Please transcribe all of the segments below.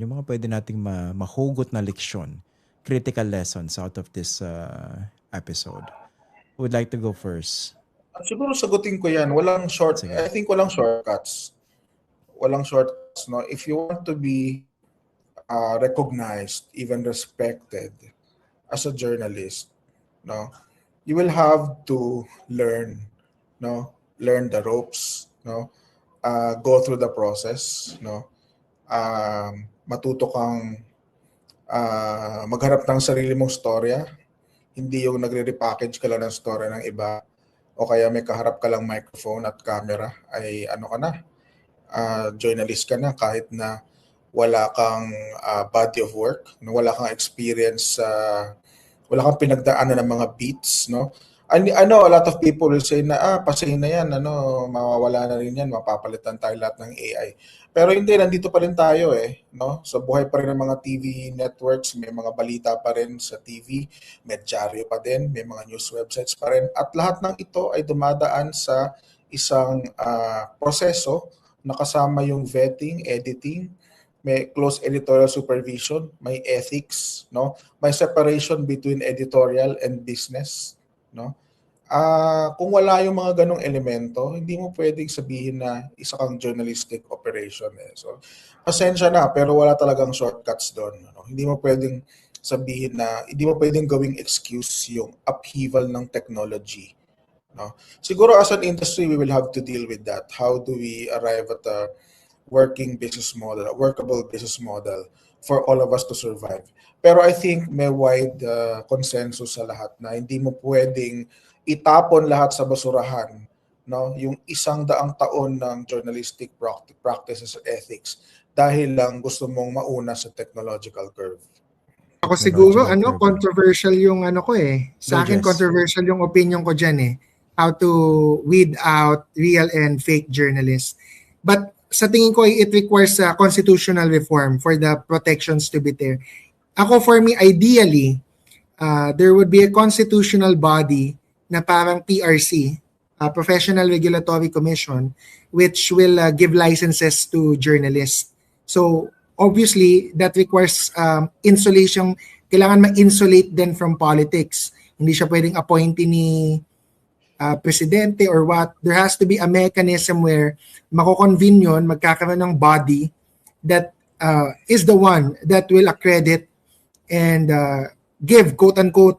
yung mga pwede nating mahugot na leksyon, critical lessons out of this episode. Who would like to go first? Siguro sagutin ko yan. I Sige. think walang shortcuts. Walang shortcuts, no? If you want to be recognized, even respected as a journalist, no, you will have to learn, no, learn the ropes, no, go through the process, no, matuto kang magharap ng sarili mong storya, hindi yung nagre-repackage ka lang ng story ng iba o kaya may kaharap ka lang microphone at camera ay ano ka na, journalist ka na kahit na wala kang body of work, no? Wala kang experience, wala kang pinagdaanan ng mga beats, no? I know a lot of people will say na, pasay na yan, mawawala na rin yan, mapapalitan tayo lahat ng AI. Pero hindi, nandito pa rin tayo no? Sa buhay pa rin ng mga TV networks, may mga balita pa rin sa TV, may dyaryo pa din, may mga news websites pa rin. At lahat ng ito ay dumadaan sa isang proseso na kasama yung vetting, editing, may close editorial supervision, may ethics, no? May separation between editorial and business, no? Kung wala yung mga ganong elemento, hindi mo pwedeng sabihin na isa kang journalistic operation So, pasensya na, pero wala talagang shortcuts doon, no? Hindi mo pwedeng sabihin na, hindi mo pwedeng gawing excuse yung upheaval ng technology, no? Siguro as an industry, we will have to deal with that. How do we arrive at a working business model, a workable business model for all of us to survive? Pero I think may wide consensus sa lahat na hindi mo pwedeng itapon lahat sa basurahan, no? Yung 100 taon ng journalistic practices and ethics dahil lang gusto mong mauna sa technological curve. Ako siguro, controversial yung ko Sa akin, controversial yung opinion ko dyan How to weed out real and fake journalists. But sa tingin ko, it requires a constitutional reform for the protections to be there. Ako, for me, ideally, there would be a constitutional body na parang PRC, Professional Regulatory Commission, which will give licenses to journalists. So, obviously, that requires insulation. Kailangan ma-insulate din from politics. Hindi siya pwedeng appointee ni presidente or what. There has to be a mechanism where mako-convene yun, magkakaroon ng body that is the one that will accredit and give quote-unquote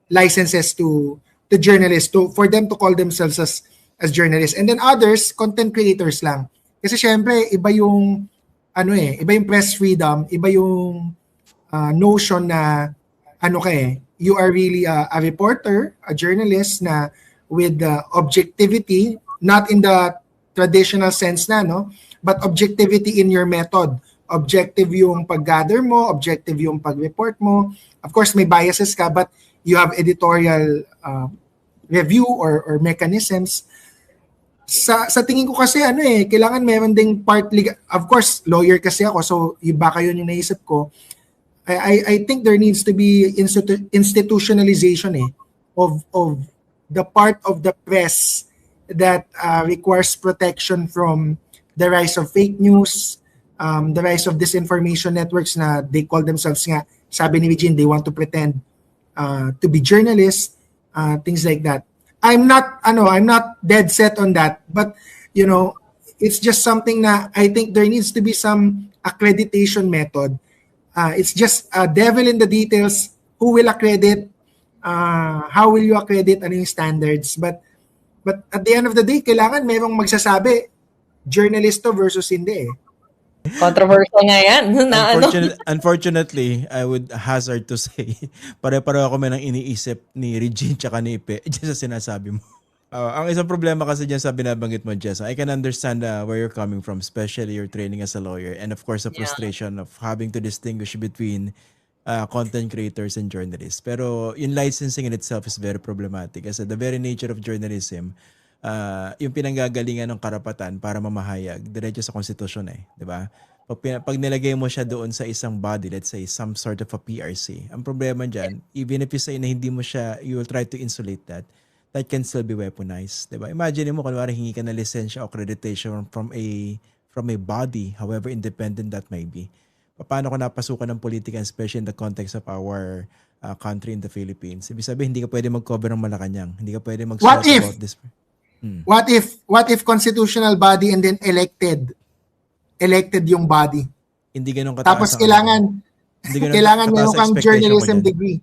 licenses to journalists for them to call themselves as journalists. And then others, content creators lang. Kasi syempre, iba yung iba yung press freedom, iba yung notion na you are really a reporter, a journalist na with objectivity, not in the traditional sense na, no? But objectivity in your method. Objective yung pag-gather mo, objective yung pag-report mo. Of course, may biases ka, but you have editorial review or mechanisms. Sa tingin ko kasi, kailangan meron ding part legal. Of course, lawyer kasi ako, so baka yun yung naisip ko. I think there needs to be institutionalization of the part of the press that requires protection from the rise of fake news, the rise of disinformation networks na they call themselves nga, sabi ni Regine, they want to pretend to be journalists, things like that. I'm not dead set on that, but it's just something na I think there needs to be some accreditation method. It's just devil in the details. Who will accredit? How will you accredit? Ano yung standards? But at the end of the day, kailangan merong magsasabi journalist to versus hindi Controversial nga yan. Unfortunately, I would hazard to say, pare-pareho ako may nang iniisip ni Regine tsaka ni Ipe dyan sa sinasabi mo. Ang isang problema kasi dyan sa binabanggit mo, Jess, I can understand where you're coming from, especially your training as a lawyer and of course the frustration of having to distinguish between content creators and journalists. Pero yung licensing in itself is very problematic kasi the very nature of journalism, yung pinanggagalingan ng karapatan para mamahayag diretso sa konstitusyon di ba? Pag nilagay mo siya doon sa isang body, let's say some sort of a PRC, ang problema dyan, even if you say na hindi mo siya, you will try to insulate that can still be weaponized, di ba? Imagine mo, kunwari hingi ka na lisensya o accreditation from a body, however independent that may be. paano ko napasukan ng politika, especially in the context of our country in the Philippines. Ibig sabihin, hindi ka pwede mag-cover ng Malacanang. Hindi ka pwede What mag-sulat if? about this. What if constitutional body and then elected yung body? Hindi ganun kataas. Tapos ang kailangan meron kang journalism degree.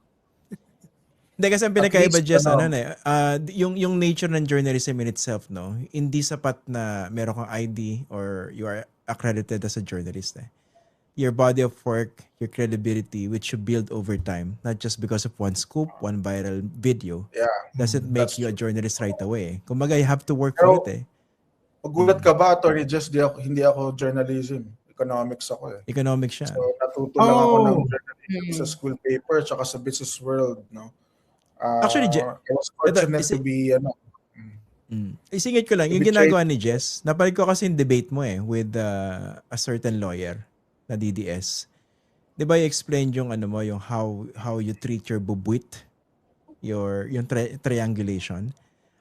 Hindi kasi ang pinakaiba just yung nature ng journalism in itself, no? Hindi sapat na meron kang ID or you are accredited as a journalist. Your body of work, your credibility, which you build over time, not just because of one scoop, one viral video, doesn't make you a journalist right away. Kumbaga, you have to work for it. Magulat ka ba, Attorney Jess, hindi ako journalism. Economics ako eh. Economics siya. So, natuto lang ako ng journalism sa school paper tsaka sa business world, no? Actually, I was fortunate to be, Isingit ko lang, yung ginagawa ni Jess, napalig ko kasi yung debate mo with a certain lawyer na DDS. Di ba i-explain yung yung how you treat your bubuit, yung triangulation.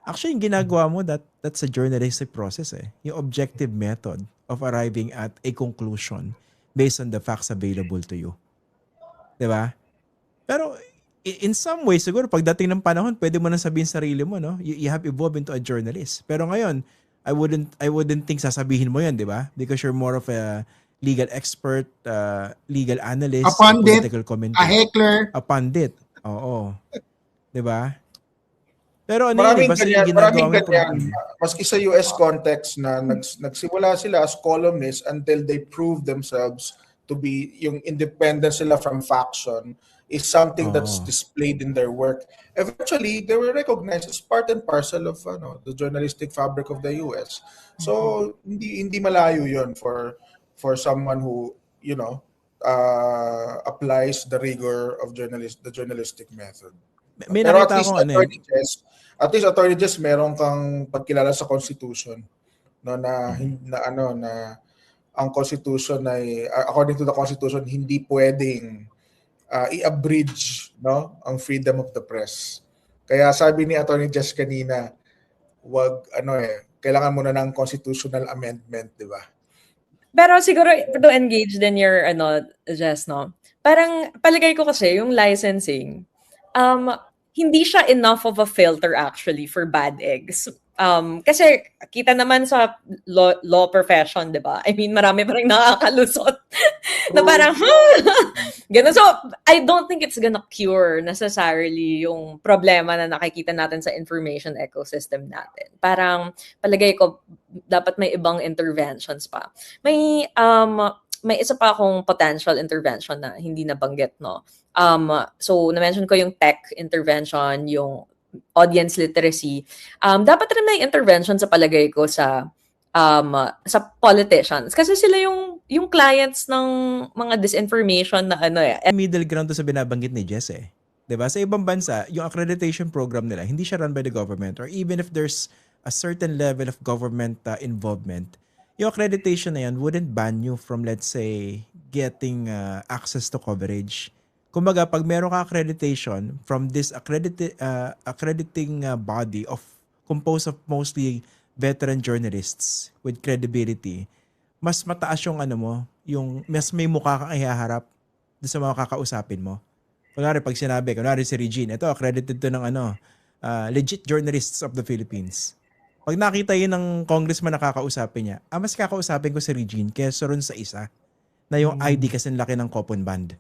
Actually, yung ginagawa mo, that's a journalistic process Yung objective method of arriving at a conclusion based on the facts available to you. Di ba? Pero in some ways, siguro pagdating ng panahon, pwede mo na sabihin sarili mo, no? You have evolved into a journalist. Pero ngayon, I wouldn't think sasabihin mo yan, di ba? Because you're more of a legal expert, legal analyst, a pundit, political commentator. A heckler. A pundit. Oo. Di ba? Pero maraming ganyan. Maski sa US context na nagsimula sila as columnists until they prove themselves to be yung independent sila from faction is something that's displayed in their work. Eventually, they were recognized as part and parcel of the journalistic fabric of the US. So, hindi malayo yun for someone who, applies the rigor of the journalistic method. May Pero nakita ko at least Attorney Jess, meron kang pagkilala sa Constitution, no, na ang Constitution ay according to the Constitution hindi pwedeng i-abridge, no, ang freedom of the press. Kaya sabi ni Attorney Jess kanina, kailangan muna ng constitutional amendment, di ba? Pero siguro to engage din your Jess, no? Parang palagay ko kasi yung licensing, hindi siya enough of a filter actually for bad eggs. Kasi kita naman sa law profession, di ba? I mean, marami pa rin nakakalusot na parang, ganun. So, I don't think it's gonna cure necessarily yung problema na nakikita natin sa information ecosystem natin. Parang, palagay ko, dapat may ibang interventions pa. May isa pa akong potential intervention na hindi nabanggit, no? So, na-mention ko yung tech intervention, yung audience literacy. Dapat rin may intervention sa palagay ko sa politicians. Kasi sila yung clients ng mga disinformation na middle ground to sa binabanggit ni Jess Diba? Sa ibang bansa, yung accreditation program nila, hindi siya run by the government or even if there's a certain level of government involvement, yung accreditation na yan wouldn't ban you from, let's say, getting access to coverage. Kumbaga, pag meron ka accreditation from this accrediting body composed of mostly veteran journalists with credibility, mas mataas yung mas may mukha kang ihaharap sa mga kakausapin mo. Kunwari, pag sinabi, si Regine, ito, accredited to ng legit journalists of the Philippines. Pag nakita yun ng congressman na kakausapin niya, mas kakausapin ko si Regine kaysa ron sa isa na yung ID kasi laki ng coupon band.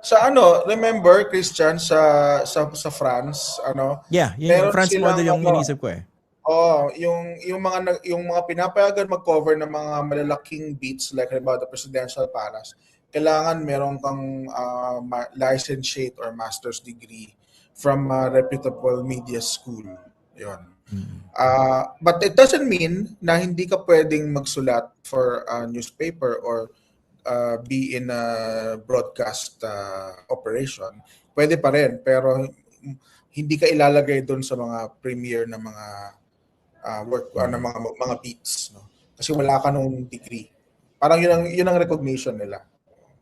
Sa remember, Christian, sa France, Yeah, yung France model yung iniisip ko yung mga pinapayagan mag-cover ng mga malalaking beats like about the presidential palace, kailangan meron kang licentiate or master's degree from a reputable media school. Yun. But it doesn't mean na hindi ka pwedeng magsulat for a newspaper or be in a broadcast operation. Pwede pa rin, pero hindi ka ilalagay doon sa mga premier na mga work na mga beats, no? Kasi wala ka nung degree. Parang yun ang recognition nila.